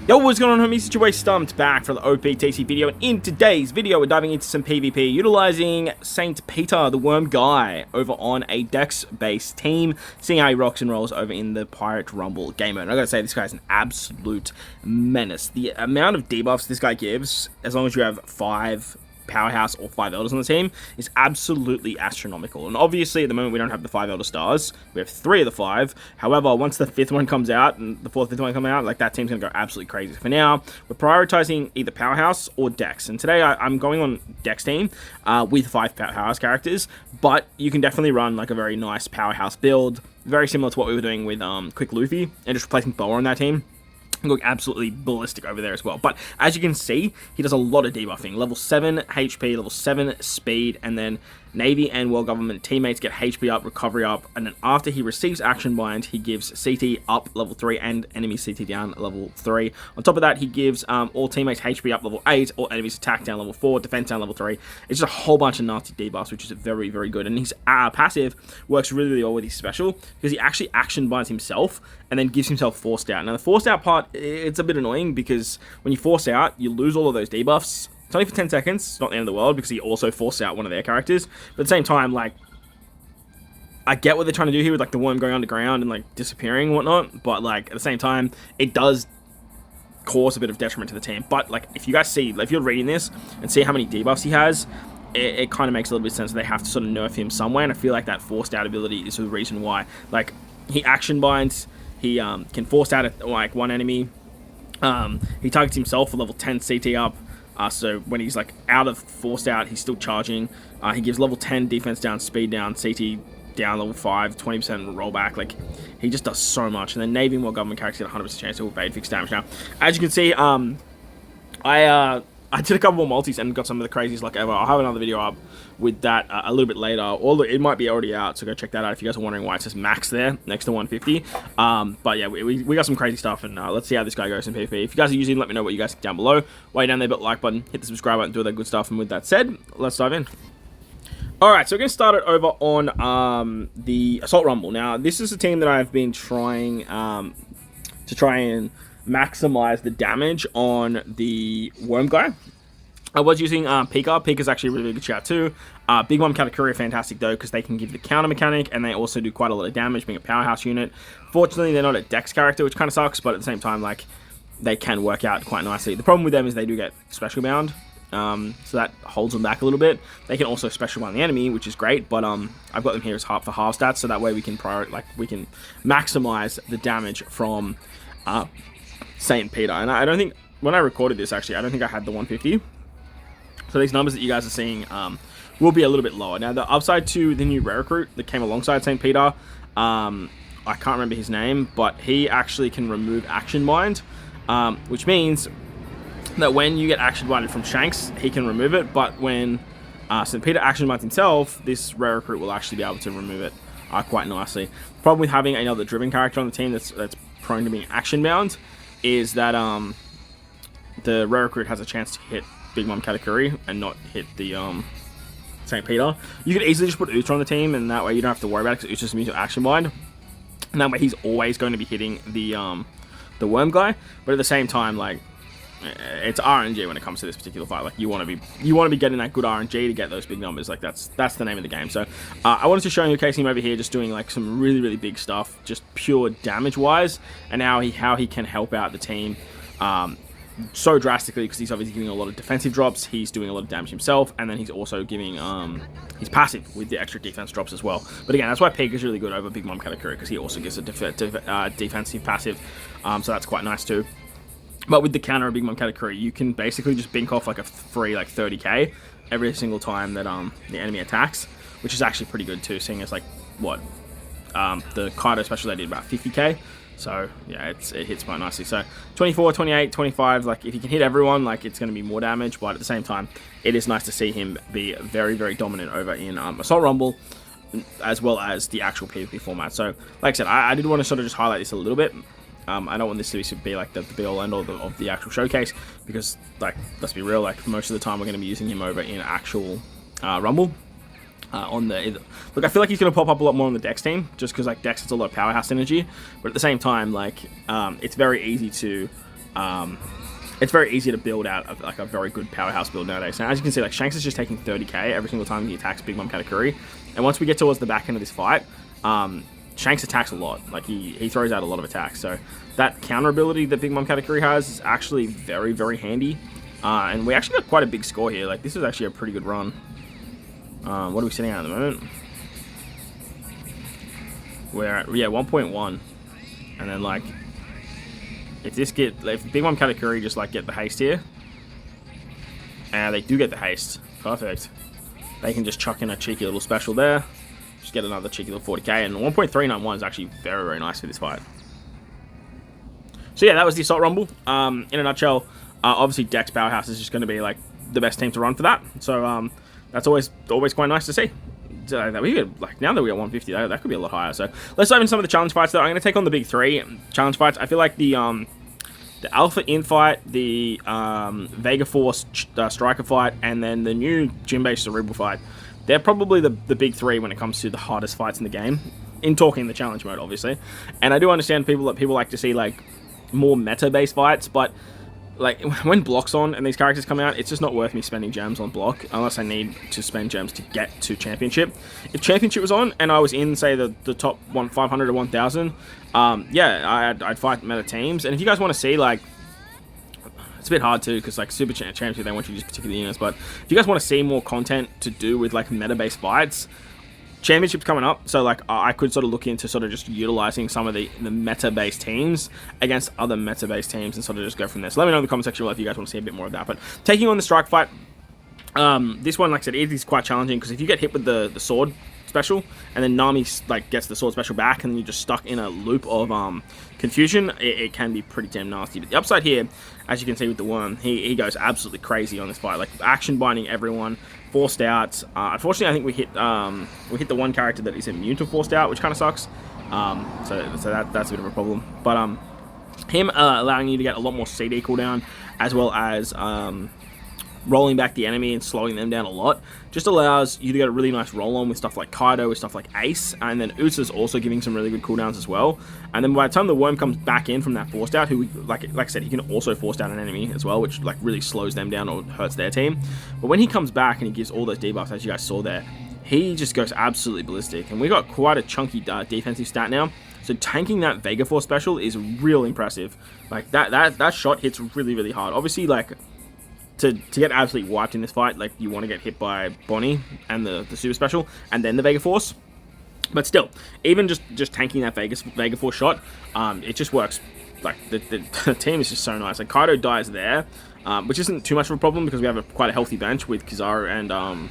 Yo, what's going on, homies? It's your boy Stumped back for the OPTC video, and in today's video we're diving into some PvP utilizing Saint Peter, the worm guy, over on a DEX-based team, seeing how he rocks and rolls over in the Pirate Rumble game mode. And I gotta say, this guy's an absolute menace. The amount of debuffs this guy gives, as long as you have 5 Powerhouse or 5 Elders on the team, is absolutely astronomical. And obviously at the moment we don't have the 5 Elder Stars, we have 3 of the 5. However, once the 5th one comes out and the 4th, 5th one come out, like, that team's gonna go absolutely crazy. For now, we're prioritizing either Powerhouse or Dex, and today I'm going on Dex team with 5 Powerhouse characters, but you can definitely run like a very nice Powerhouse build, very similar to what we were doing with Quick Luffy, and just replacing Boa on that team. Look absolutely ballistic over there as well. But as you can see, he does a lot of debuffing. Level 7 HP, level 7 speed, and then Navy and World Government teammates get HP up, recovery up, and then after he receives Action Bind, he gives CT up level 3 and enemy CT down level 3. On top of that, he gives all teammates HP up level 8, all enemies attack down level 4, defense down level 3. It's just a whole bunch of nasty debuffs, which is very, very good. And his passive works really, really well with his special, because he actually Action Binds himself and then gives himself Forced Out. Now, the Forced Out part, it's a bit annoying, because when you Force Out, you lose all of those debuffs. It's only for 10 seconds, it's not the end of the world, because he also forced out one of their characters. But at the same time, like, I get what they're trying to do here with, like, the worm going underground and, like, disappearing and whatnot. But, like, at the same time, it does cause a bit of detriment to the team. But, like, if you guys see, like, if you're reading this and see how many debuffs he has, it kind of makes a little bit of sense that they have to sort of nerf him somewhere. And I feel like that forced out ability is the reason why. Like, he action binds, he can force out, like, one enemy. He targets himself for level 10 CT up. So when he's like out of Forced Out, he's still charging. He gives level 10 defense down, speed down, CT down, level 5, 20% rollback. Like, he just does so much. And then Navy and World Government characters get 100% chance to evade fixed damage. Now, as you can see, I did a couple more multis and got some of the craziest luck ever. I'll have another video up with that a little bit later. Or it might be already out, so go check that out if you guys are wondering why it says max there next to 150. But yeah, we got some crazy stuff, and let's see how this guy goes in PvP. If you guys are using, let me know what you guys think down below. While you're down there, hit the like button, hit the subscribe button, do all that good stuff. And with that said, let's dive in. Alright, so we're going to start it over on the Assault Rumble. Now, this is a team that I've been trying to try and maximize the damage on the worm guy. I was using Pika. Pika's actually a really, really good shout too. Big Mom Katakuri are fantastic though, because they can give the counter mechanic, and they also do quite a lot of damage, being a powerhouse unit. Fortunately, they're not a Dex character, which kind of sucks, but at the same time, like, they can work out quite nicely. The problem with them is they do get special bound, so that holds them back a little bit. They can also special bound the enemy, which is great, but I've got them here as half for half stats, so that way we can maximize the damage from Saint Peter. And I don't think, when I recorded this, actually, I don't think I had the 150. So these numbers that you guys are seeing will be a little bit lower. Now, the upside to the new rare recruit that came alongside Saint Peter, I can't remember his name, but he actually can remove Action Bind, which means that when you get Action Binded from Shanks, he can remove it, but when Saint Peter Action Binds himself, this rare recruit will actually be able to remove it quite nicely. The problem with having another driven character on the team that's prone to being action bound is that the rare recruit has a chance to hit Big Mom Katakuri and not hit the Saint Peter. You could easily just put Utra on the team, and that way you don't have to worry about it, because Utra's immune to Action Bind. And that way he's always going to be hitting the worm guy. But at the same time, like, it's RNG when it comes to this particular fight. Like, you want to be getting that good RNG to get those big numbers. Like, that's the name of the game. So I wanted to show you him over here just doing like some really, really big stuff, just pure damage wise, and how he can help out the team so drastically, because he's obviously giving a lot of defensive drops, he's doing a lot of damage himself, and then he's also giving his passive with the extra defense drops as well. But again, that's why Pig is really good over Big Mom Katakuri, because he also gives a defensive passive, so that's quite nice too. But with the counter of Big Mom Katakuri, you can basically just bink off like a free like 30k every single time that the enemy attacks, which is actually pretty good too, seeing as like what the Kaido special they did about 50k. So yeah, it hits quite nicely. So 24, 28, 25, like, if you can hit everyone, like, it's going to be more damage, but at the same time, it is nice to see him be very, very dominant over in Assault Rumble, as well as the actual PvP format. So like I said, I did want to sort of just highlight this a little bit. I don't want this to be like the be all end all of the actual showcase, because, like, let's be real, like, most of the time we're going to be using him over in actual Rumble. Look, I feel like he's going to pop up a lot more on the Dex team, just because, like, Dex has a lot of powerhouse energy, but at the same time, like, it's very easy to It's very easy to build out like a very good powerhouse build nowadays. Now, as you can see, like Shanks is just taking 30k every single time he attacks Big Mom Katakuri. And once we get towards the back end of this fight, Shanks attacks a lot. Like he throws out a lot of attacks. So that counter ability that Big Mom Katakuri has is actually very, very handy. And we actually got quite a big score here. Like this is actually a pretty good run. What are we sitting at the moment? We're at 1.1. And then like if Big Mom Katakuri just like get the haste here, and they do get the haste, perfect. They can just chuck in a cheeky little special there, just get another cheeky little 40k, and 1.391 is actually very, very nice for this fight. So yeah, that was the Assault Rumble. In a nutshell, obviously DEX Powerhouse is just going to be like the best team to run for that. So that's always quite nice to see. That we could, like, now that we got 150, that could be a lot higher. So let's dive into some of the challenge fights. Though I'm going to take on the big 3 challenge fights. I feel like the Alpha In fight, the Vega Force Striker fight, and then the new Gym-based Cerebral fight. They're probably the big 3 when it comes to the hardest fights in the game. In talking the challenge mode, obviously. And I do understand people like to see like more meta-based fights, but like when Block's on and these characters come out, it's just not worth me spending gems on Block unless I need to spend gems to get to Championship. If Championship was on and I was in, say, the top 500 or 1000, yeah, I'd fight meta teams. And if you guys want to see, like, it's a bit hard too because like Super Championship, they want you to use particular units. But if you guys want to see more content to do with like meta-based fights, Championship's coming up, so like I could sort of look into sort of just utilizing some of the meta-based teams against other meta-based teams and sort of just go from there. So let me know in the comment section below if you guys want to see a bit more of that. But taking on the Strike fight, this one, like I said, it is quite challenging because if you get hit with the sword special and then Nami like gets the sword special back and then you're just stuck in a loop of confusion, it can be pretty damn nasty. But the upside here, as you can see with the Worm, he goes absolutely crazy on this fight, like action binding everyone, forced out. Unfortunately, I think we hit the one character that is immune to forced out, which kind of sucks. So that's a bit of a problem. But him allowing you to get a lot more CD cooldown as well as rolling back the enemy and slowing them down a lot just allows you to get a really nice roll on with stuff like Kaido, with stuff like Ace, and then Utsa's also giving some really good cooldowns as well. And then by the time the Worm comes back in from that forced out, who like I said, he can also force out an enemy as well, which like really slows them down or hurts their team. But when he comes back and he gives all those debuffs, as you guys saw there, he just goes absolutely ballistic. And we got quite a chunky defensive stat now. So tanking that Vega Force special is real impressive. Like that shot hits really, really hard. Obviously, like to get absolutely wiped in this fight, like you want to get hit by Bonnie and the super special and then the Vega Force. But still, even just tanking that Vega Force shot, it just works. Like the team is just so nice. Like Kaido dies there, which isn't too much of a problem because we have quite a healthy bench with Kizaru and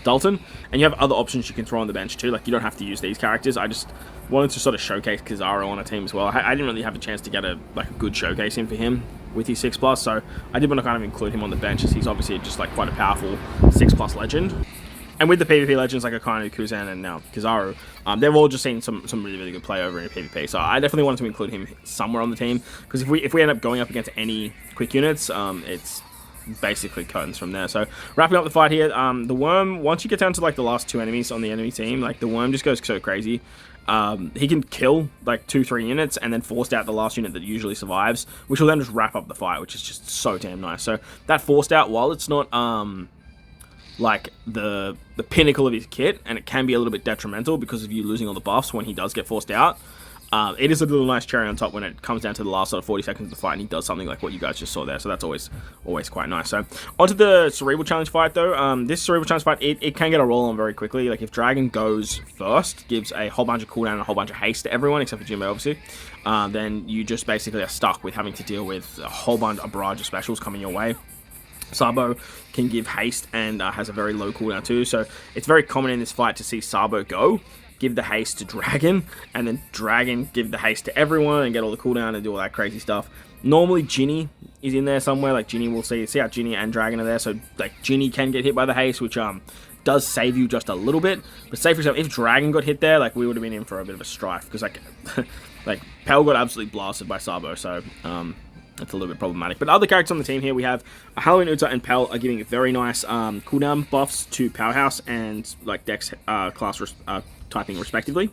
Dalton, and you have other options you can throw on the bench too. Like you don't have to use these characters. I just wanted to sort of showcase Kizaru on a team as well. I didn't really have a chance to get a good showcase in for him with his 6+, so I did want to kind of include him on the bench as he's obviously just like quite a powerful 6+ legend. And with the PvP legends like Akainu, Kuzan, and now Kizaru, they've all just seen some really, really good play over in PvP. So I definitely wanted to include him somewhere on the team because if we end up going up against any quick units, it's basically curtains from there. So wrapping up the fight here, the Worm, once you get down to like the last 2 enemies on the enemy team, like the Worm just goes so crazy. He can kill like 2-3 units and then forced out the last unit that usually survives, which will then just wrap up the fight, which is just so damn nice. So that forced out, while it's not like the pinnacle of his kit, and it can be a little bit detrimental because of you losing all the buffs when he does get forced out, it is a little nice cherry on top when it comes down to the last sort of 40 seconds of the fight and he does something like what you guys just saw there. So that's always quite nice. So onto the Cerebral Challenge fight though. This Cerebral Challenge fight, it can get a roll on very quickly. Like if Dragon goes first, gives a whole bunch of cooldown and a whole bunch of haste to everyone except for Jimbo obviously, then you just basically are stuck with having to deal with a whole bunch of barrage of specials coming your way. Sabo can give haste and has a very low cooldown too, so it's very common in this fight to see Sabo go, give the haste to Dragon, and then Dragon give the haste to everyone and get all the cooldown and do all that crazy stuff. Normally Ginny is in there somewhere, like Ginny, we'll see how Ginny and Dragon are there, so like Ginny can get hit by the haste, which does save you just a little bit. But say for example, if Dragon got hit there, like we would have been in for a bit of a strife, because like like Pell got absolutely blasted by Sabo, so that's a little bit problematic. But other characters on the team here, we have Halloween, Utsa, and Pell are giving very nice cooldown buffs to Powerhouse and like Dex class typing respectively.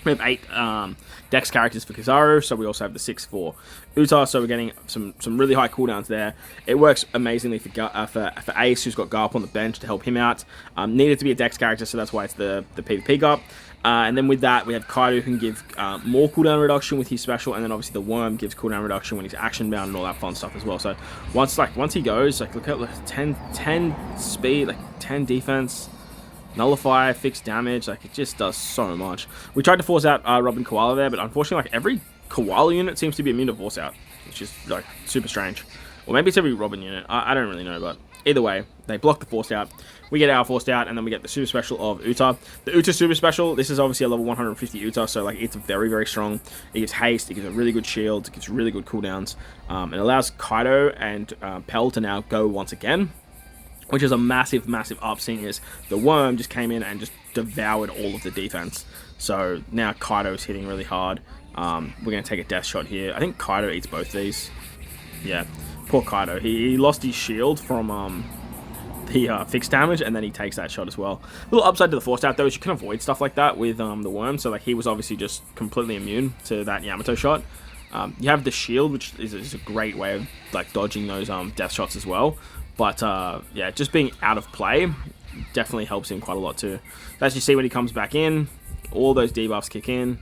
We have 8 Dex characters for Kizaru, so we also have the 6 for Uta, so we're getting some really high cooldowns there. It works amazingly for Ace, who's got Garp on the bench to help him out. Needed to be a Dex character, so that's why it's the PvP Garp. And then with that, we have Kaido, who can give more cooldown reduction with his special, and then obviously the Worm gives cooldown reduction when he's action bound and all that fun stuff as well. So once he goes, like look at 10 speed, like 10 defense, nullify, fixed damage, like it just does so much. We tried to force out Robin Koala there, but unfortunately, like every Koala unit seems to be immune to force out, which is like super strange. Or maybe it's every Robin unit. I don't really know, but either way, they block the forced out. We get our forced out, and then we get the super special of Uta. The Uta super special, this is obviously a level 150 Uta, so like it's very, very strong. It gives haste, it gives a really good shield, it gives really good cooldowns. It allows Kaido and Pell to now go once again, which is a massive, massive up, seeing as the Worm just came in and just devoured all of the defense. So now Kaido's hitting really hard. We're going to take a death shot here. I think Kaido eats both these. Yeah, poor Kaido. He lost his shield from the fixed damage, and then he takes that shot as well. A little upside to the forced out though is you can avoid stuff like that with the Worm. So like he was obviously just completely immune to that Yamato shot. You have the shield, which is a great way of like dodging those death shots as well. But yeah, just being out of play definitely helps him quite a lot too. As you see when he comes back in, all those debuffs kick in.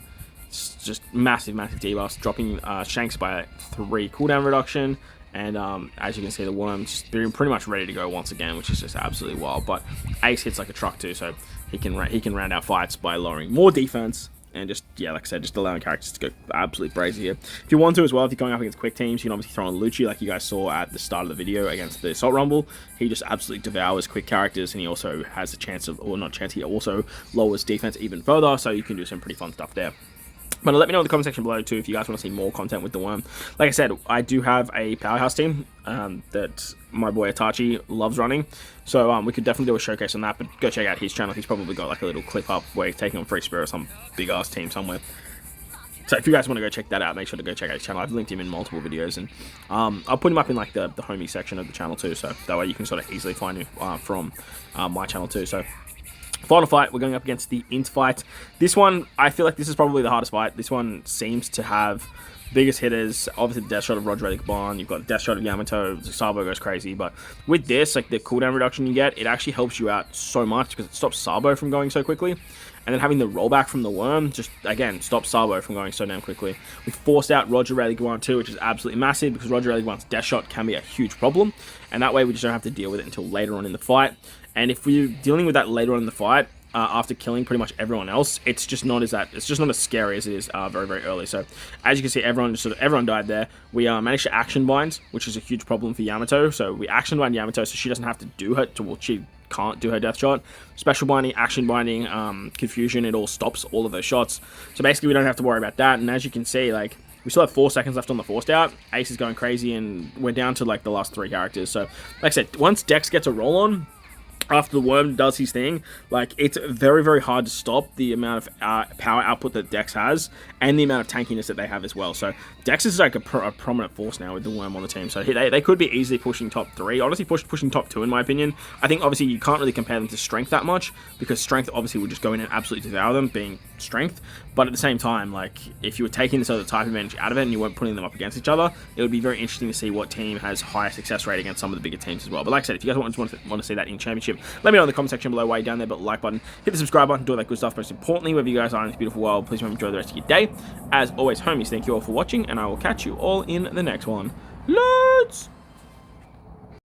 It's just massive, massive debuffs, dropping Shanks by 3 cooldown reduction. And as you can see, the Worm's just being pretty much ready to go once again, which is just absolutely wild. But Ace hits like a truck too, so he can round out fights by lowering more defense. And just, yeah, like I said, just allowing characters to go absolutely brazy here. If you want to as well, if you're going up against quick teams, you can obviously throw on Lucci, like you guys saw at the start of the video against the Assault Rumble. He just absolutely devours quick characters, and he also has a chance of, or not chance, he also lowers defense even further, so you can do some pretty fun stuff there. But let me know in the comment section below too if you guys want to see more content with the Worm. Like I said, I do have a powerhouse team that my boy Itachi loves running. So we could definitely do a showcase on that, but go check out his channel. He's probably got like a little clip up where he's taking on Free Spirit or some big ass team somewhere. So if you guys want to go check that out, make sure to go check out his channel. I've linked him in multiple videos, and I'll put him up in like the homie section of the channel too, so that way you can sort of easily find him from my channel too. So final fight, we're going up against the Int fight. This one, I feel like this is probably the hardest fight. This one seems to have biggest hitters. Obviously, the death shot of Roger Bond. You've got the death shot of Yamato. Sabo goes crazy. But with this, like the cooldown reduction you get, it actually helps you out so much because it stops Sabo from going so quickly. And then having the rollback from the Worm just, again, stops Sabo from going so damn quickly. We forced out Roger Guan too, which is absolutely massive because Roger Guan's death shot can be a huge problem. And that way we just don't have to deal with it until later on in the fight. And if we're dealing with that later on in the fight, after killing pretty much everyone else, it's just not as scary as it is very, very early. So as you can see, everyone died there. We managed to action bind, which is a huge problem for Yamato. So we action bind Yamato, so she doesn't have to do her. Well, she can't do her death shot. Special binding, action binding, confusion. It all stops all of those shots. So basically, we don't have to worry about that. And as you can see, like, we still have 4 seconds left on the forced out. Ace is going crazy, and we're down to like the last 3 characters. So like I said, once Dex gets a roll on, after the Worm does his thing, like, it's very, very hard to stop the amount of power output that Dex has and the amount of tankiness that they have as well. So Dex is like a prominent force now with the Worm on the team. So they could be easily pushing top 3. Honestly, pushing top 2 in my opinion. I think obviously you can't really compare them to strength that much because strength obviously would just go in and absolutely devour them, being strength. But at the same time, like, if you were taking this other type advantage out of it and you weren't putting them up against each other, it would be very interesting to see what team has higher success rate against some of the bigger teams as well. But like I said, if you guys want to see that in Championship, let me know in the comment section below while you're down there. But like button, hit the subscribe button, do all that good stuff. Most importantly, wherever you guys are in this beautiful world, please remember to enjoy the rest of your day. As always, homies, thank you all for watching, and I will catch you all in the next one. Let's